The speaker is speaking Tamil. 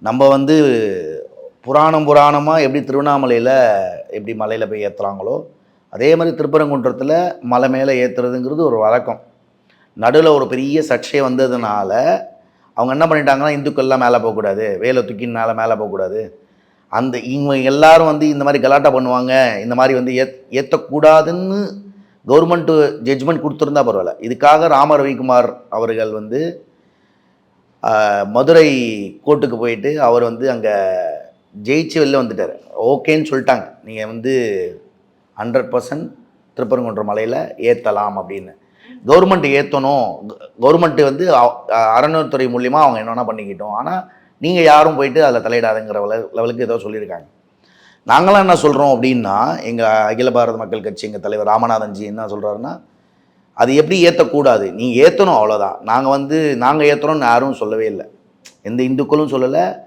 நம்ம வந்து புராணமாக எப்படி திருவண்ணாமலையில் எப்படி மலையில் போய் ஏற்றுறாங்களோ அதே மாதிரி திருப்பரங்குன்றத்தில் மலை மேலே ஏற்றுறதுங்கிறது ஒரு வழக்கம். நடுவில் ஒரு பெரிய சர்ச்சை வந்ததுனால அவங்க என்ன பண்ணிட்டாங்கன்னா, இந்துக்கள்லாம் மேலே போகக்கூடாது, வேலை தூக்கின்னு மேலே போகக்கூடாது, அந்த இவங்க எல்லாரும் வந்து இந்த மாதிரி கலாட்டா பண்ணுவாங்க, இந்த மாதிரி வந்து ஏற்றக்கூடாதுன்னு கவர்மெண்ட்டு ஜட்ஜ்மெண்ட் கொடுத்துருந்தா பரவாயில்ல. இதுக்காக ராம ரவிக்குமார் அவர்கள் வந்து மதுரை கோர்ட்டுக்கு போயிட்டு அவர் வந்து அங்கே ஜெயிச்சு வெளில வந்துட்டார். ஓகேன்னு சொல்லிட்டாங்க, நீங்கள் வந்து 100% திருப்பரங்குன்ற மலையில் ஏற்றலாம் அப்படின்னு. கவர்மெண்ட் ஏற்றணும், கவர்மெண்ட்டு வந்து அறநிலையத்துறை மூலியமாக அவங்க என்னென்னா பண்ணிக்கிட்டோம், ஆனால் நீங்கள் யாரும் போயிட்டு அதில் தலையிடாதுங்கிற லெவலுக்கு ஏதோ சொல்லியிருக்காங்க. நாங்களாம் என்ன சொல்கிறோம் அப்படின்னா, எங்கள் அகில பாரத மக்கள் கட்சி எங்கள் தலைவர் ராமநாதன்ஜி என்ன சொல்கிறாருன்னா, அது எப்படி ஏற்றக்கூடாது, நீங்கள் ஏற்றணும் அவ்வளோதான். நாங்கள் ஏற்றுறோம்னு யாரும் சொல்லவே இல்லை, எந்த இந்துக்களும் சொல்லலை,